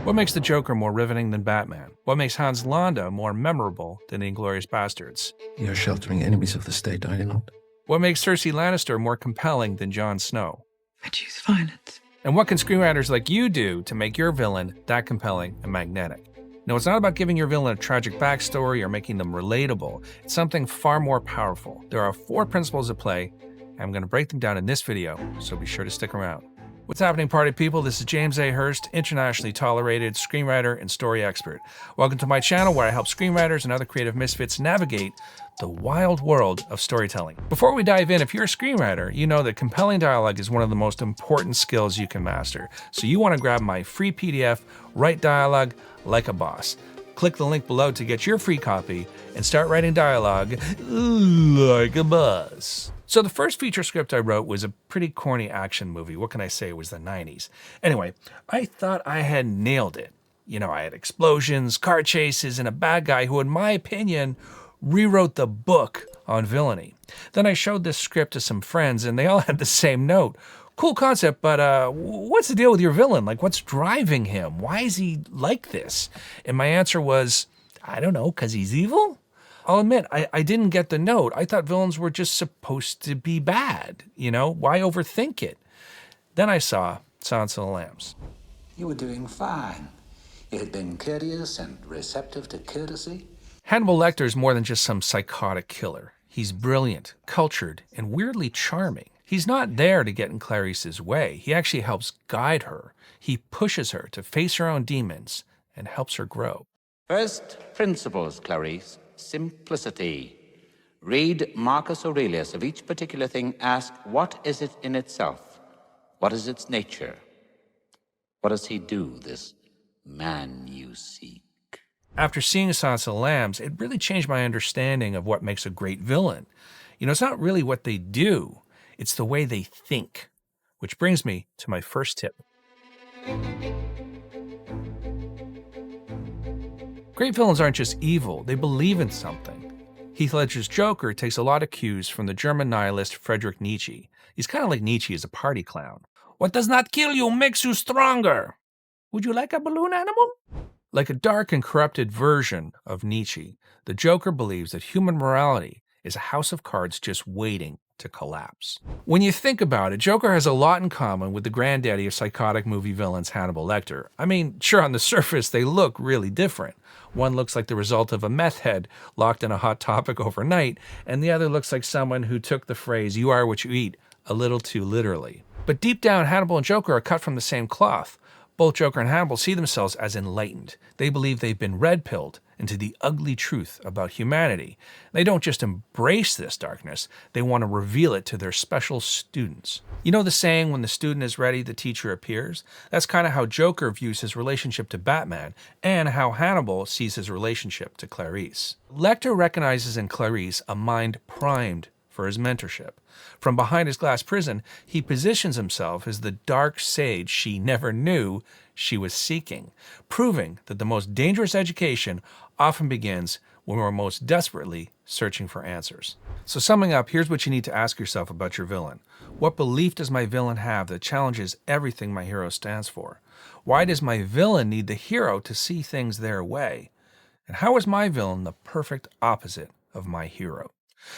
What makes the Joker more riveting than Batman? What makes Hans Landa more memorable than the Inglourious Basterds? You're sheltering enemies of the state, are you not? What makes Cersei Lannister more compelling than Jon Snow? I choose violence. And what can screenwriters like you do to make your villain that compelling and magnetic? No, it's not about giving your villain a tragic backstory or making them relatable. It's something far more powerful. There are 4 principles at play, and I'm going to break them down in this video, so be sure to stick around. What's happening, party people? This is James A. Hurst, internationally tolerated screenwriter and story expert. Welcome to my channel where I help screenwriters and other creative misfits navigate the wild world of storytelling. Before we dive in, if you're a screenwriter, you know that compelling dialogue is one of the most important skills you can master. So you want to grab my free PDF, Write Dialogue Like a Boss. Click the link below to get your free copy and start writing dialogue like a boss. So the first feature script I wrote was a pretty corny action movie. What can I say? It was the 90s. Anyway, I thought I had nailed it. You know, I had explosions, car chases, and a bad guy who, in my opinion, rewrote the book on villainy. Then I showed this script to some friends and they all had the same note. Cool concept, but what's the deal with your villain? Like, what's driving him? Why is he like this? And my answer was, I don't know, 'cause he's evil? I'll admit, I didn't get the note. I thought villains were just supposed to be bad. You know, why overthink it? Then I saw Silence of the Lambs. You were doing fine. You had been courteous and receptive to courtesy. Hannibal Lecter is more than just some psychotic killer. He's brilliant, cultured, and weirdly charming. He's not there to get in Clarice's way. He actually helps guide her. He pushes her to face her own demons and helps her grow. First principles, Clarice. Simplicity. Read Marcus Aurelius. Of each particular thing, ask, what is it in itself? What is its nature? What does he do, this man you seek? After seeing Silence of the Lambs, it really changed my understanding of what makes a great villain. You know, it's not really what they do, it's the way they think. Which brings me to my first tip. Great villains aren't just evil, they believe in something. Heath Ledger's Joker takes a lot of cues from the German nihilist Friedrich Nietzsche. He's kind of like Nietzsche as a party clown. What does not kill you makes you stronger. Would you like a balloon animal? Like a dark and corrupted version of Nietzsche, the Joker believes that human morality is a house of cards just waiting to collapse. When you think about it, Joker has a lot in common with the granddaddy of psychotic movie villains, Hannibal Lecter. I mean, sure, on the surface, they look really different. One looks like the result of a meth head locked in a Hot Topic overnight, and the other looks like someone who took the phrase, "you are what you eat," a little too literally. But deep down, Hannibal and Joker are cut from the same cloth. Both Joker and Hannibal see themselves as enlightened. They believe they've been red-pilled into the ugly truth about humanity. They don't just embrace this darkness, they want to reveal it to their special students. You know the saying, when the student is ready, the teacher appears? That's kind of how Joker views his relationship to Batman, and how Hannibal sees his relationship to Clarice. Lecter recognizes in Clarice a mind primed for his mentorship. From behind his glass prison, he positions himself as the dark sage she never knew she was seeking, proving that the most dangerous education often begins when we're most desperately searching for answers. So summing up, here's what you need to ask yourself about your villain. What belief does my villain have that challenges everything my hero stands for? Why does my villain need the hero to see things their way? And how is my villain the perfect opposite of my hero?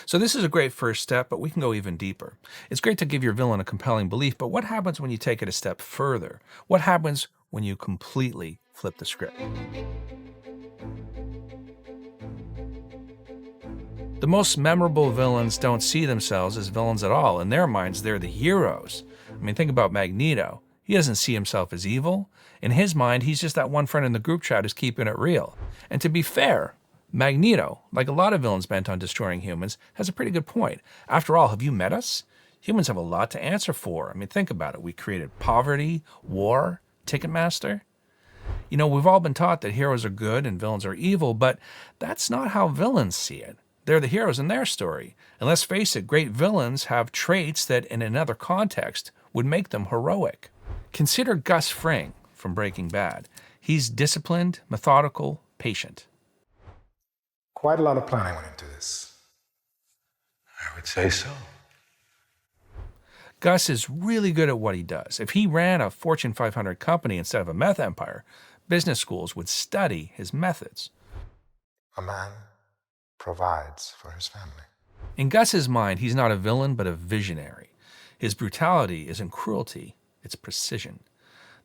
So this is a great first step, but we can go even deeper. It's great to give your villain a compelling belief, but what happens when you take it a step further? What happens when you completely flip the script? The most memorable villains don't see themselves as villains at all. In their minds, they're the heroes. I mean, think about Magneto. He doesn't see himself as evil. In his mind, he's just that one friend in the group chat who's keeping it real. And to be fair, Magneto, like a lot of villains bent on destroying humans, has a pretty good point. After all, have you met us? Humans have a lot to answer for. I mean, think about it. We created poverty, war, Ticketmaster. You know, we've all been taught that heroes are good and villains are evil, but that's not how villains see it. They're the heroes in their story. And let's face it, great villains have traits that in another context would make them heroic. Consider Gus Fring from Breaking Bad. He's disciplined, methodical, patient. Quite a lot of planning went into this. I would say so. Gus is really good at what he does. If he ran a Fortune 500 company instead of a meth empire, business schools would study his methods. A man provides for his family. In Gus's mind, he's not a villain, but a visionary. His brutality isn't cruelty, it's precision.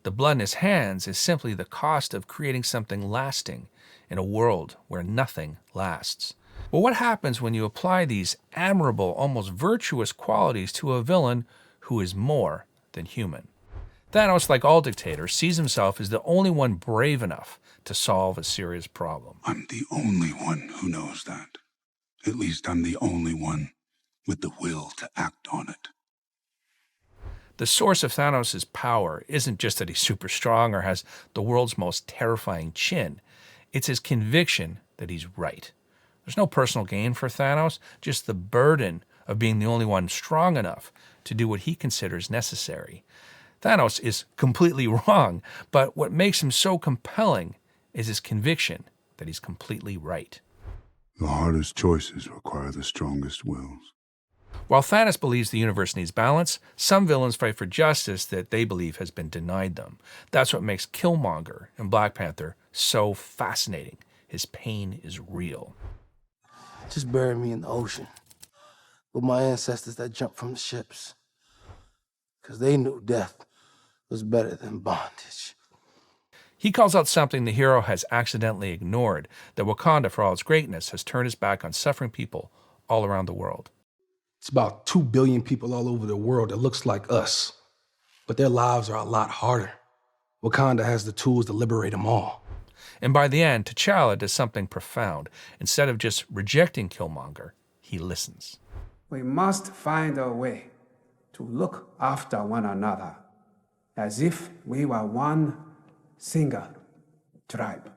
The blood in his hands is simply the cost of creating something lasting in a world where nothing lasts. But what happens when you apply these admirable, almost virtuous qualities to a villain who is more than human? Thanos, like all dictators, sees himself as the only one brave enough to solve a serious problem. I'm the only one who knows that. At least I'm the only one with the will to act on it. The source of Thanos' power isn't just that he's super strong or has the world's most terrifying chin. It's his conviction that he's right. There's no personal gain for Thanos, just the burden of being the only one strong enough to do what he considers necessary. Thanos is completely wrong, but what makes him so compelling is his conviction that he's completely right. The hardest choices require the strongest wills. While Thanos believes the universe needs balance, some villains fight for justice that they believe has been denied them. That's what makes Killmonger and Black Panther so fascinating. His pain is real. Just bury me in the ocean with my ancestors that jumped from the ships. Because they knew death was better than bondage. He calls out something the hero has accidentally ignored, that Wakanda, for all its greatness, has turned its back on suffering people all around the world. It's about 2 billion people all over the world that looks like us, but their lives are a lot harder. Wakanda has the tools to liberate them all. And by the end, T'Challa does something profound. Instead of just rejecting Killmonger, he listens. We must find a way to look after one another as if we were one single tribe.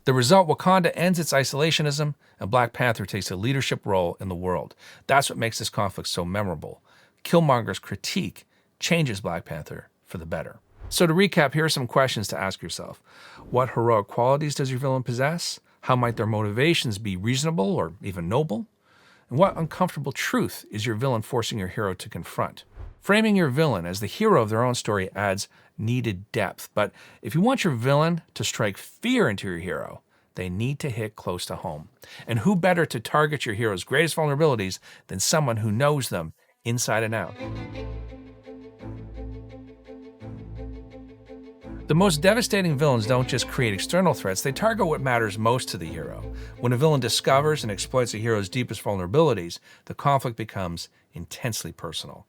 The result, Wakanda ends its isolationism, and Black Panther takes a leadership role in the world. That's what makes this conflict so memorable. Killmonger's critique changes Black Panther for the better. So to recap, here are some questions to ask yourself. What heroic qualities does your villain possess? How might their motivations be reasonable or even noble? And what uncomfortable truth is your villain forcing your hero to confront? Framing your villain as the hero of their own story adds needed depth. But if you want your villain to strike fear into your hero, they need to hit close to home. And who better to target your hero's greatest vulnerabilities than someone who knows them inside and out? The most devastating villains don't just create external threats, they target what matters most to the hero. When a villain discovers and exploits a hero's deepest vulnerabilities, the conflict becomes intensely personal.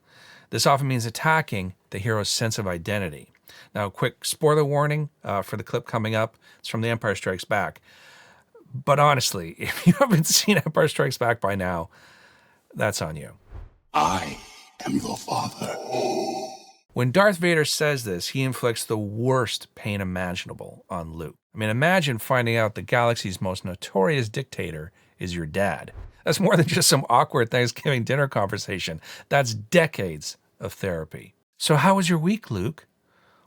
This often means attacking the hero's sense of identity. Now, a quick spoiler warning for the clip coming up. It's from The Empire Strikes Back. But honestly, if you haven't seen Empire Strikes Back by now, that's on you. I am your father. When Darth Vader says this, he inflicts the worst pain imaginable on Luke. I mean, imagine finding out the galaxy's most notorious dictator is your dad. That's more than just some awkward Thanksgiving dinner conversation. That's decades of therapy. So how was your week, Luke?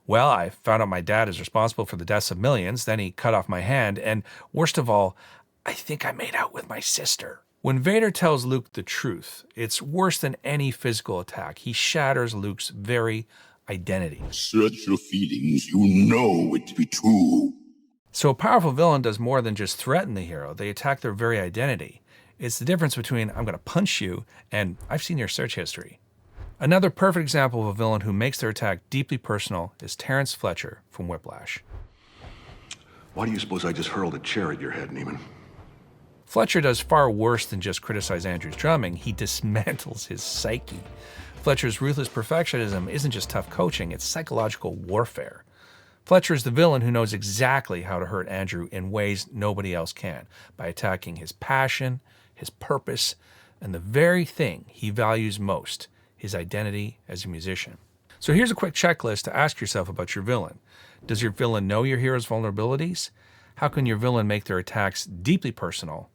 Well, I found out my dad is responsible for the deaths of millions, then he cut off my hand, and worst of all, I think I made out with my sister. When Vader tells Luke the truth, it's worse than any physical attack. He shatters Luke's very identity. Search your feelings, you know it to be true. So a powerful villain does more than just threaten the hero. They attack their very identity. It's the difference between I'm going to punch you and I've seen your search history. Another perfect example of a villain who makes their attack deeply personal is Terrence Fletcher from Whiplash. Why do you suppose I just hurled a chair at your head, Neiman? Fletcher does far worse than just criticize Andrew's drumming. He dismantles his psyche. Fletcher's ruthless perfectionism isn't just tough coaching, it's psychological warfare. Fletcher is the villain who knows exactly how to hurt Andrew in ways nobody else can, by attacking his passion, his purpose, and the very thing he values most, his identity as a musician. So here's a quick checklist to ask yourself about your villain. Does your villain know your hero's vulnerabilities? How can your villain make their attacks deeply personal?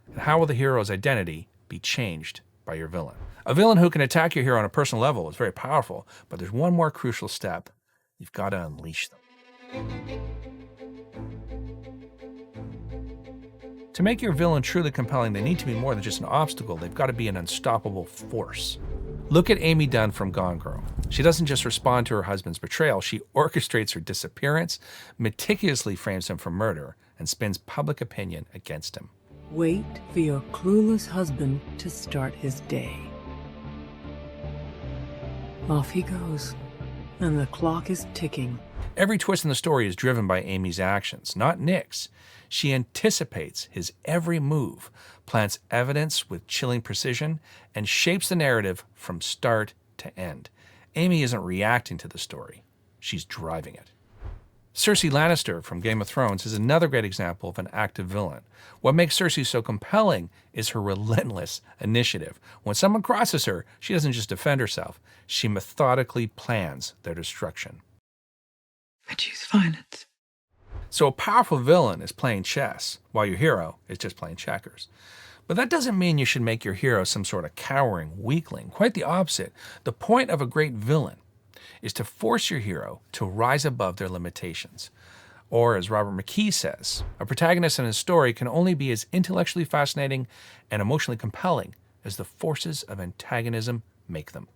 And how will the hero's identity be changed by your villain? A villain who can attack your hero on a personal level is very powerful, but there's one more crucial step. You've got to unleash them. To make your villain truly compelling, they need to be more than just an obstacle. They've got to be an unstoppable force. Look at Amy Dunn from Gone Girl. She doesn't just respond to her husband's betrayal, she orchestrates her disappearance, meticulously frames him for murder, and spins public opinion against him. Wait for your clueless husband to start his day. Off he goes, and the clock is ticking. Every twist in the story is driven by Amy's actions, not Nick's. She anticipates his every move, plants evidence with chilling precision, and shapes the narrative from start to end. Amy isn't reacting to the story, she's driving it. Cersei Lannister from Game of Thrones is another great example of an active villain. What makes Cersei so compelling is her relentless initiative. When someone crosses her, she doesn't just defend herself, she methodically plans their destruction. I choose violence. So a powerful villain is playing chess, while your hero is just playing checkers. But that doesn't mean you should make your hero some sort of cowering weakling. Quite the opposite. The point of a great villain is to force your hero to rise above their limitations. Or, as Robert McKee says, a protagonist in a story can only be as intellectually fascinating and emotionally compelling as the forces of antagonism make them.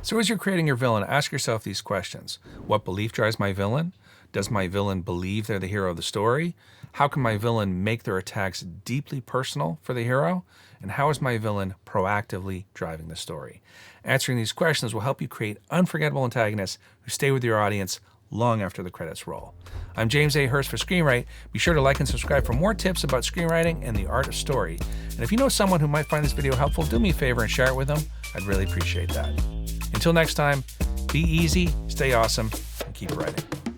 So as you're creating your villain, ask yourself these questions. What belief drives my villain? Does my villain believe they're the hero of the story? How can my villain make their attacks deeply personal for the hero? And how is my villain proactively driving the story? Answering these questions will help you create unforgettable antagonists who stay with your audience long after the credits roll. I'm James A. Hurst for Screenwrite. Be sure to like and subscribe for more tips about screenwriting and the art of story. And if you know someone who might find this video helpful, do me a favor and share it with them. I'd really appreciate that. Until next time, be easy, stay awesome, and keep writing.